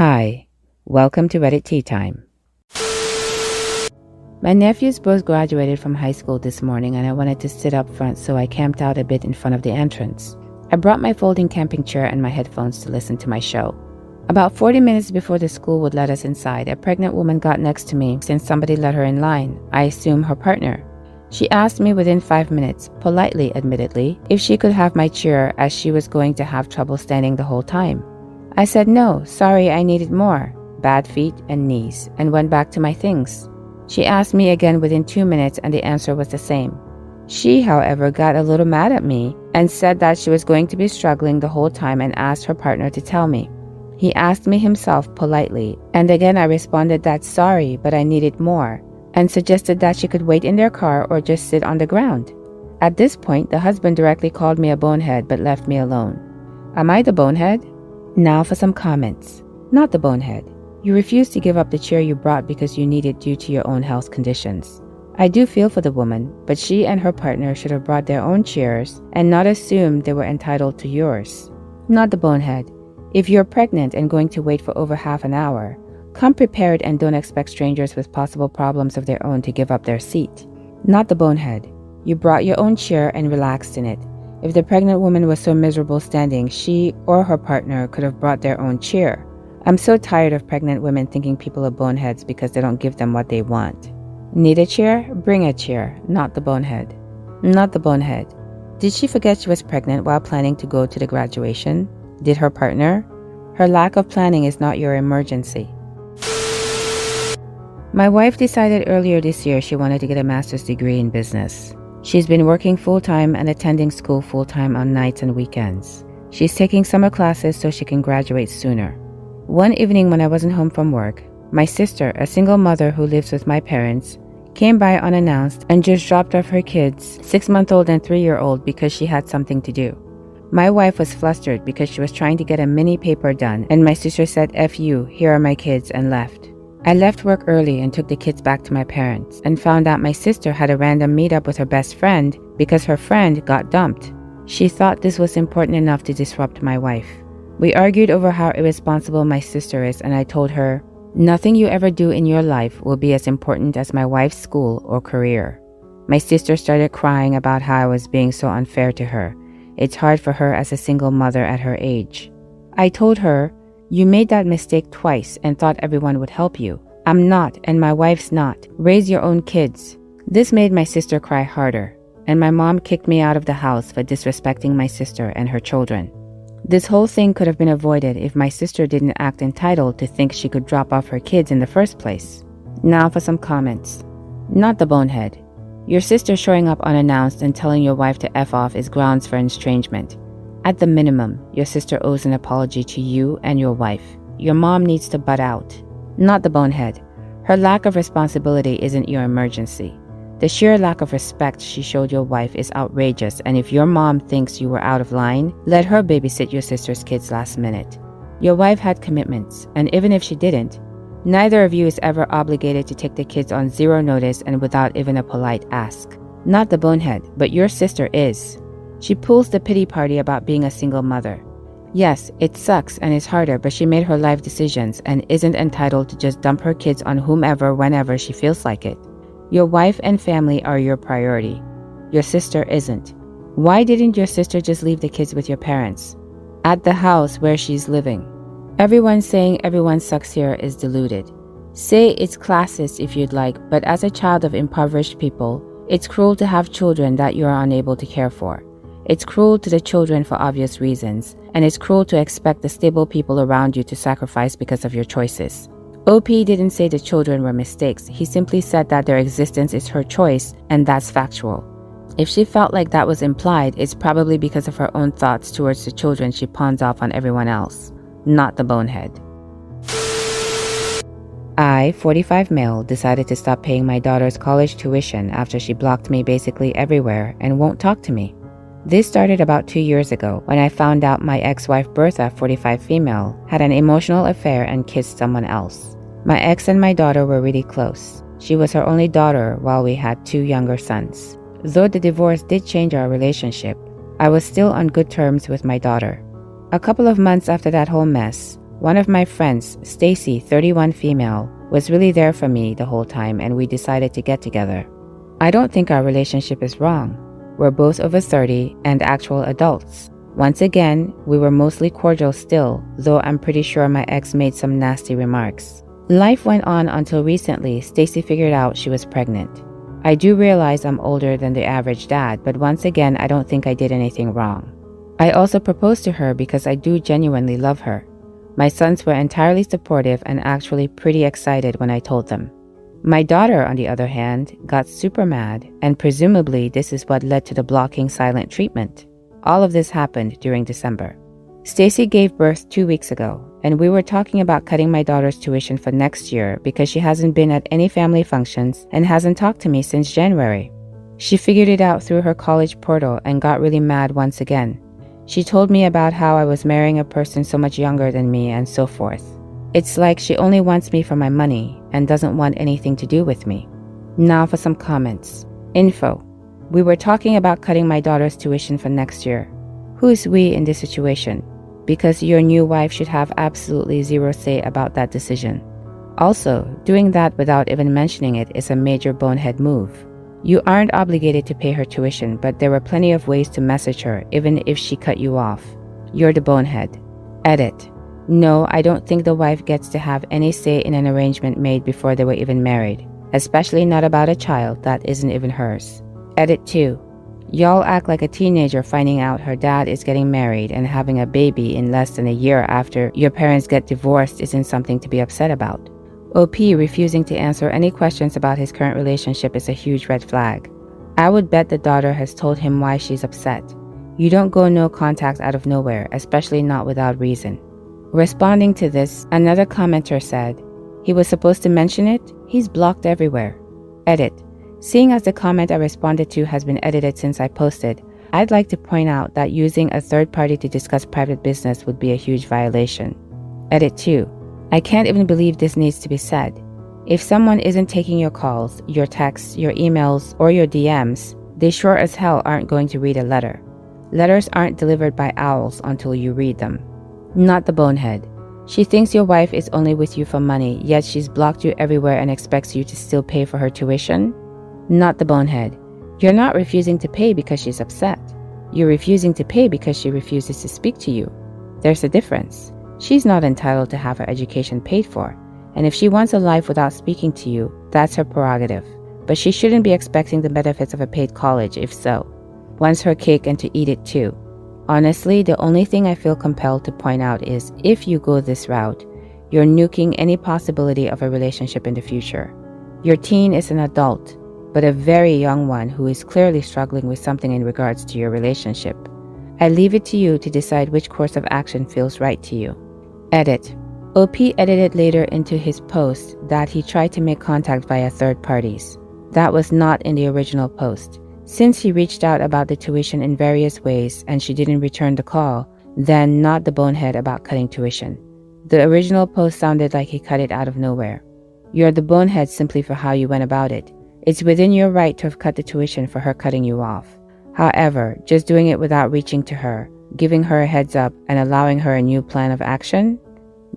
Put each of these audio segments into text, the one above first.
Hi, welcome to Reddit Tea Time. My nephews both graduated from high school this morning and I wanted to sit up front, so I camped out a bit in front of the entrance. I brought my folding camping chair and my headphones to listen to my show. About 40 minutes before the school would let us inside, a pregnant woman got next to me since somebody let her in line, I assume her partner. She asked me within 5 minutes, politely admittedly, if she could have my chair as she was going to have trouble standing the whole time. I said no, sorry, I needed more, bad feet and knees, and went back to my things. She asked me again within 2 minutes and the answer was the same. She, however, got a little mad at me and said that she was going to be struggling the whole time and asked her partner to tell me. He asked me himself politely, and again I responded that sorry, but I needed more, and suggested that she could wait in their car or just sit on the ground. At this point, the husband directly called me a bonehead but left me alone. Am I the bonehead? Now for some comments. Not the bonehead. You refused to give up the chair you brought because you need it due to your own health conditions. I do feel for the woman, but she and her partner should have brought their own chairs and not assumed they were entitled to yours. Not the bonehead. If you're pregnant and going to wait for over half an hour, come prepared and don't expect strangers with possible problems of their own to give up their seat. Not the bonehead. You brought your own chair and relaxed in it. If the pregnant woman was so miserable standing, she or her partner could have brought their own chair. I'm so tired of pregnant women thinking people are boneheads because they don't give them what they want. Need a chair? Bring a chair, not the bonehead. Not the bonehead. Did she forget she was pregnant while planning to go to the graduation? Did her partner? Her lack of planning is not your emergency. My wife decided earlier this year she wanted to get a master's degree in business. She's been working full-time and attending school full-time on nights and weekends. She's taking summer classes so she can graduate sooner. One evening when I wasn't home from work, my sister, a single mother who lives with my parents, came by unannounced and just dropped off her kids, 6-month-old and 3-year-old, because she had something to do. My wife was flustered because she was trying to get a mini paper done, and my sister said, "F you, here are my kids," and left. I left work early and took the kids back to my parents and found out my sister had a random meetup with her best friend because her friend got dumped. She thought this was important enough to disrupt my wife. We argued over how irresponsible my sister is, and I told her, nothing you ever do in your life will be as important as my wife's school or career. My sister started crying about how I was being so unfair to her. It's hard for her as a single mother at her age. I told her, you made that mistake twice and thought everyone would help you. I'm not, and my wife's not. Raise your own kids. This made my sister cry harder, and my mom kicked me out of the house for disrespecting my sister and her children. This whole thing could have been avoided if my sister didn't act entitled to think she could drop off her kids in the first place. Now for some comments. Not the bonehead. Your sister showing up unannounced and telling your wife to F off is grounds for estrangement. At the minimum, your sister owes an apology to you and your wife. Your mom needs to butt out. Not the bonehead. Her lack of responsibility isn't your emergency. The sheer lack of respect she showed your wife is outrageous, and if your mom thinks you were out of line, let her babysit your sister's kids last minute. Your wife had commitments, and even if she didn't, neither of you is ever obligated to take the kids on zero notice and without even a polite ask. Not the bonehead, but your sister is. She pulls the pity party about being a single mother. Yes, it sucks and is harder, but she made her life decisions and isn't entitled to just dump her kids on whomever whenever she feels like it. Your wife and family are your priority. Your sister isn't. Why didn't your sister just leave the kids with your parents? At the house where she's living. Everyone saying everyone sucks here is deluded. Say it's classist if you'd like, but as a child of impoverished people, it's cruel to have children that you are unable to care for. It's cruel to the children for obvious reasons, and it's cruel to expect the stable people around you to sacrifice because of your choices. OP didn't say the children were mistakes. He simply said that their existence is her choice, and that's factual. If she felt like that was implied, it's probably because of her own thoughts towards the children she pawns off on everyone else. Not the bonehead. I, 45 male, decided to stop paying my daughter's college tuition after she blocked me basically everywhere and won't talk to me. This started about 2 years ago when I found out my ex-wife Bertha, 45 female, had an emotional affair and kissed someone else. My ex and my daughter were really close. She was her only daughter while we had 2 younger sons. Though the divorce did change our relationship, I was still on good terms with my daughter. A couple of months after that whole mess, One of my friends, Stacy, 31 female, was really there for me the whole time and we decided to get together. I don't think our relationship is wrong. We're both over 30 and actual adults. Once again, we were mostly cordial still, though I'm pretty sure my ex made some nasty remarks. Life went on until recently Stacy figured out she was pregnant. I do realize I'm older than the average dad, but once again I don't think I did anything wrong. I also proposed to her because I do genuinely love her. My sons were entirely supportive and actually pretty excited when I told them. My daughter, on the other hand, got super mad, and presumably this is what led to the blocking silent treatment. All of this happened during December. Stacy gave birth 2 weeks ago, and we were talking about cutting my daughter's tuition for next year because she hasn't been at any family functions and hasn't talked to me since January. She figured it out through her college portal and got really mad once again. She told me about how I was marrying a person so much younger than me and so forth. It's like she only wants me for my money and doesn't want anything to do with me. Now for some comments. Info. We were talking about cutting my daughter's tuition for next year. Who is we in this situation? Because your new wife should have absolutely zero say about that decision. Also, doing that without even mentioning it is a major bonehead move. You aren't obligated to pay her tuition, but there were plenty of ways to message her even if she cut you off. You're the bonehead. Edit. No, I don't think the wife gets to have any say in an arrangement made before they were even married, especially not about a child that isn't even hers. Edit 2. Y'all act like a teenager finding out her dad is getting married and having a baby in less than a year after your parents get divorced isn't something to be upset about. OP refusing to answer any questions about his current relationship is a huge red flag. I would bet the daughter has told him why she's upset. You don't go no contact out of nowhere, especially not without reason. Responding to this, another commenter said, he was supposed to mention it? He's blocked everywhere. Edit. Seeing as the comment I responded to has been edited since I posted, I'd like to point out that using a third party to discuss private business would be a huge violation. Edit 2. I can't even believe this needs to be said. If someone isn't taking your calls, your texts, your emails, or your DMs, they sure as hell aren't going to read a letter. Letters aren't delivered by owls until you read them. Not the bonehead. She thinks your wife is only with you for money, yet she's blocked you everywhere and expects you to still pay for her tuition? Not the bonehead. You're not refusing to pay because she's upset. You're refusing to pay because she refuses to speak to you. There's a difference. She's not entitled to have her education paid for, and if she wants a life without speaking to you, that's her prerogative. But she shouldn't be expecting the benefits of a paid college if so. Wants her cake and to eat it too. Honestly, the only thing I feel compelled to point out is if you go this route, you're nuking any possibility of a relationship in the future. Your teen is an adult, but a very young one who is clearly struggling with something in regards to your relationship. I leave it to you to decide which course of action feels right to you. Edit. OP edited later into his post that he tried to make contact via third parties. That was not in the original post. Since he reached out about the tuition in various ways and she didn't return the call, then not the bonehead about cutting tuition. The original post sounded like he cut it out of nowhere. You're the bonehead simply for how you went about it. It's within your right to have cut the tuition for her cutting you off. However, just doing it without reaching to her, giving her a heads up, and allowing her a new plan of action?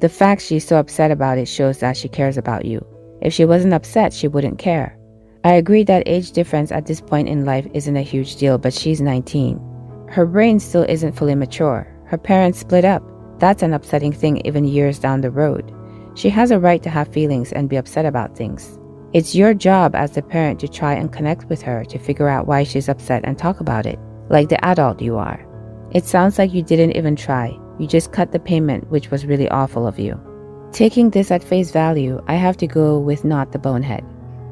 The fact she's so upset about it shows that she cares about you. If she wasn't upset, she wouldn't care. I agree that age difference at this point in life isn't a huge deal, but she's 19. Her brain still isn't fully mature. Her parents split up. That's an upsetting thing even years down the road. She has a right to have feelings and be upset about things. It's your job as the parent to try and connect with her to figure out why she's upset and talk about it, like the adult you are. It sounds like you didn't even try. You just cut the payment, which was really awful of you. Taking this at face value, I have to go with not the bonehead.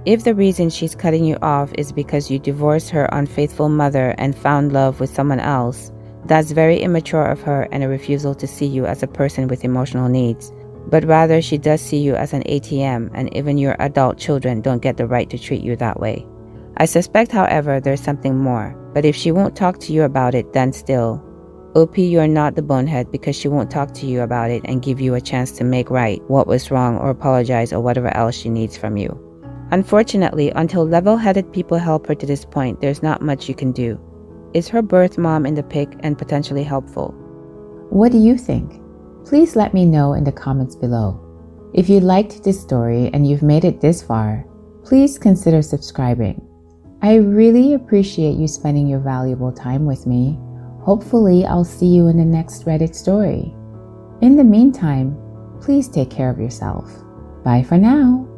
If the reason she's cutting you off is because you divorced her unfaithful mother and found love with someone else, that's very immature of her and a refusal to see you as a person with emotional needs. But rather she does see you as an ATM, and even your adult children don't get the right to treat you that way. I suspect, however, there's something more, but if she won't talk to you about it, then still. OP, you're not the bonehead because she won't talk to you about it and give you a chance to make right what was wrong or apologize or whatever else she needs from you. Unfortunately, until level-headed people help her to this point, there's not much you can do. Is her birth mom in the pic and potentially helpful? What do you think? Please let me know in the comments below. If you liked this story and you've made it this far, please consider subscribing. I really appreciate you spending your valuable time with me. Hopefully, I'll see you in the next Reddit story. In the meantime, please take care of yourself. Bye for now.